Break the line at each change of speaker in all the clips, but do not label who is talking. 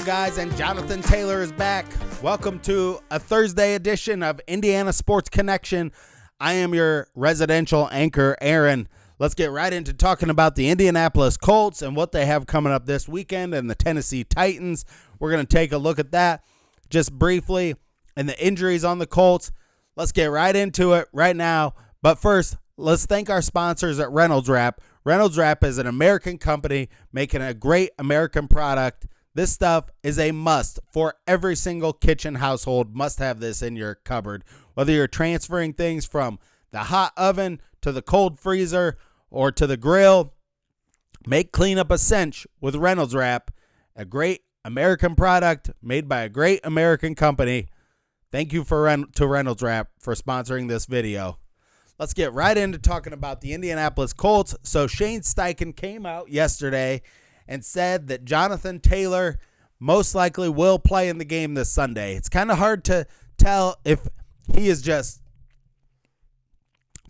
guys? And Jonathan Taylor is back. Welcome to a Thursday edition of Indiana Sports Connection. I am your residential anchor, Aaron. Let's get right into talking about the Indianapolis Colts and what they have coming up this weekend and the Tennessee Titans. We're going to take a look at that just briefly and the injuries on the Colts. Let's get right into it right now. But first, let's thank our sponsors at Reynolds Wrap. Reynolds Wrap is an American company making a great American product. This stuff is a must for every single kitchen household. Must have this in your cupboard. Whether you're transferring things from the hot oven to the cold freezer or to the grill, make cleanup a cinch with Reynolds Wrap, a great American product made by a great American company. Thank you to Reynolds Wrap for sponsoring this video. Let's get right into talking about the Indianapolis Colts. So Shane Steichen came out yesterday and said that Jonathan Taylor most likely will play in the game this Sunday. It's kind of hard to tell if he is just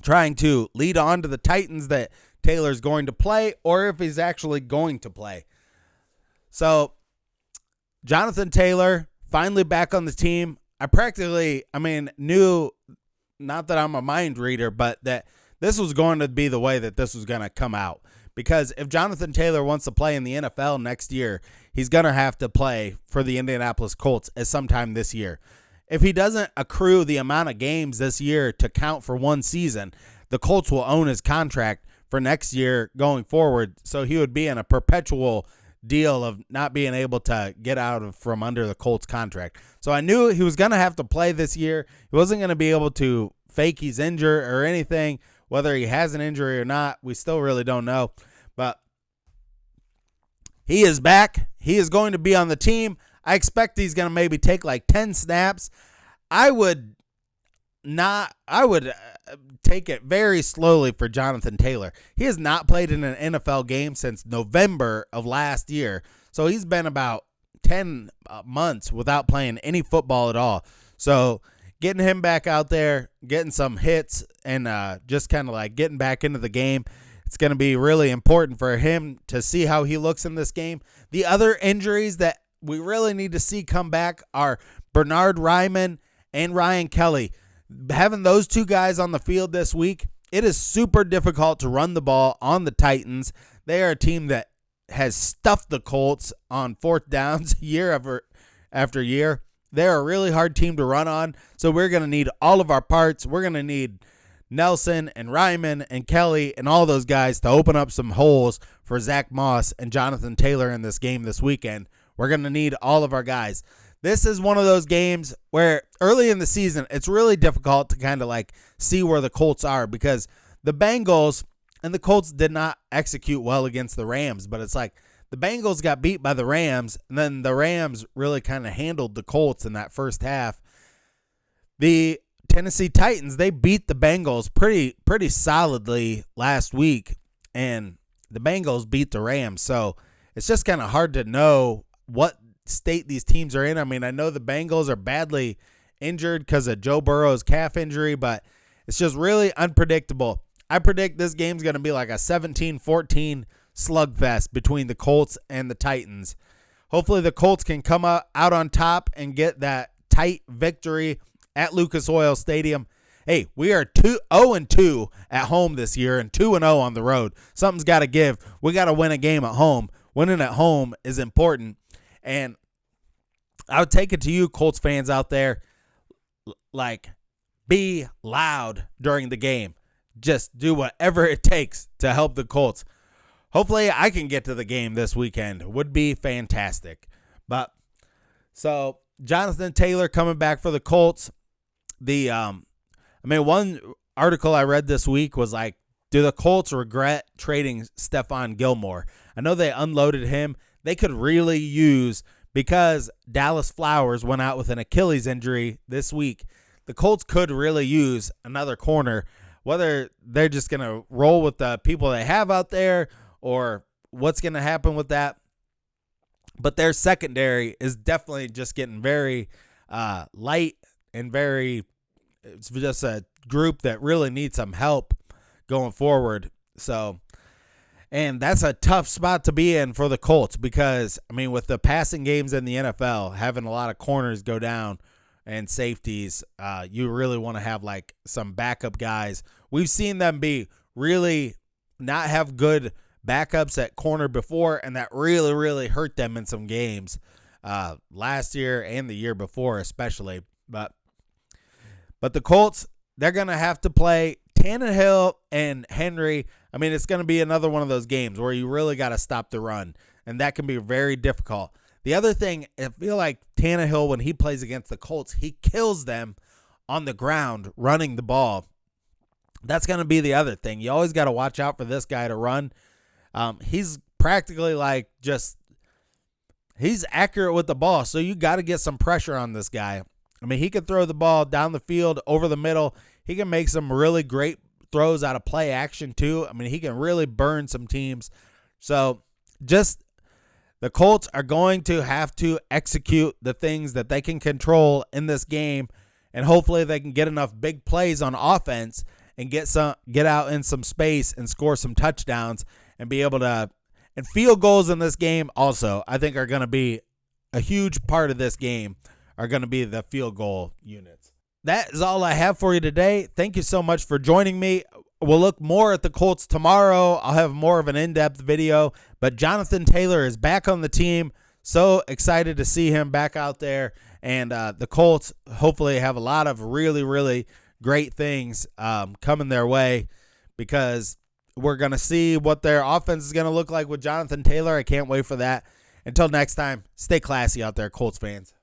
trying to lead on to the Titans that Taylor's going to play or if he's actually going to play. So Jonathan Taylor finally back on the team. I knew, not that I'm a mind reader, but that this was going to be the way that this was going to come out. Because if Jonathan Taylor wants to play in the NFL next year, he's going to have to play for the Indianapolis Colts at sometime this year. If he doesn't accrue the amount of games this year to count for one season, the Colts will own his contract for next year going forward. So he would be in a perpetual deal of not being able to get out from under the Colts contract. So I knew he was going to have to play this year. He wasn't going to be able to fake he's injured or anything. Whether he has an injury or not, we still really don't know. But he is back. He is going to be on the team. I expect he's going to maybe take like 10 snaps. I would take it very slowly for Jonathan Taylor. He has not played in an NFL game since November of last year. So he's been about 10 months without playing any football at all. So getting him back out there, getting some hits, and just kind of like getting back into the game, it's going to be really important for him to see how he looks in this game. The other injuries that we really need to see come back are Bernhard Raimann and Ryan Kelly. Having those two guys on the field this week, it is super difficult to run the ball on the Titans. They are a team that has stuffed the Colts on fourth downs year after year. They're a really hard team to run on, so we're going to need all of our parts. We're going to need Nelson and Raimann and Kelly and all those guys to open up some holes for Zach Moss and Jonathan Taylor in this game this weekend. We're going to need all of our guys. This is one of those games where early in the season, it's really difficult to kind of like see where the Colts are because the Bengals and the Colts did not execute well against the Rams, but it's like the Bengals got beat by the Rams, and then the Rams really kind of handled the Colts in that first half. The Tennessee Titans, they beat the Bengals pretty solidly last week, and the Bengals beat the Rams. So it's just kind of hard to know what state these teams are in. I mean, I know the Bengals are badly injured because of Joe Burrow's calf injury, but it's just really unpredictable. I predict this game's going to be like a 17-14 slugfest between the Colts and the Titans. Hopefully the Colts can come out on top and get that tight victory at Lucas Oil Stadium. Hey, we are 0-2 at home this year and 2-0 on the road. Something's got to give. We got to win a game at home. Winning at home is important. And I would take it to you Colts fans out there, like, be loud during the game. Just do whatever it takes to help the Colts. Hopefully I can get to the game this weekend. Would be fantastic. But so Jonathan Taylor coming back for the Colts. One article I read this week was like, do the Colts regret trading Stephon Gilmore? I know they unloaded him. They could really use, because Dallas Flowers went out with an Achilles injury this week, the Colts could really use another corner. Whether they're just going to roll with the people they have out there or what's going to happen with that. But their secondary is definitely just getting very light and it's just a group that really needs some help going forward. So, And that's a tough spot to be in for the Colts because, I mean, with the passing games in the NFL, having a lot of corners go down and safeties, you really want to have like some backup guys. We've seen them be really not have good backups at corner before, and that really, really hurt them in some games last year and the year before especially. But the Colts, they're going to have to play Tannehill and Henry. I mean, it's going to be another one of those games where you really got to stop the run, and that can be very difficult. The other thing, I feel like Tannehill, when he plays against the Colts, he kills them on the ground running the ball. That's going to be the other thing. You always got to watch out for this guy to run. He's practically like he's accurate with the ball, so you got to get some pressure on this guy. I mean, he can throw the ball down the field, over the middle. He can make some really great throws out of play action too. I mean, he can really burn some teams. So just the Colts are going to have to execute the things that they can control in this game, and hopefully they can get enough big plays on offense and get out in some space and score some touchdowns and be able to, and field goals in this game also, I think are going to be a huge part of this game, are going to be the field goal units. That is all I have for you today. Thank you so much for joining me. We'll look more at the Colts tomorrow. I'll have more of an in-depth video, but Jonathan Taylor is back on the team. So excited to see him back out there, and the Colts hopefully have a lot of really, really great things coming their way, because we're going to see what their offense is going to look like with Jonathan Taylor. I can't wait for that. Until next time, stay classy out there, Colts fans.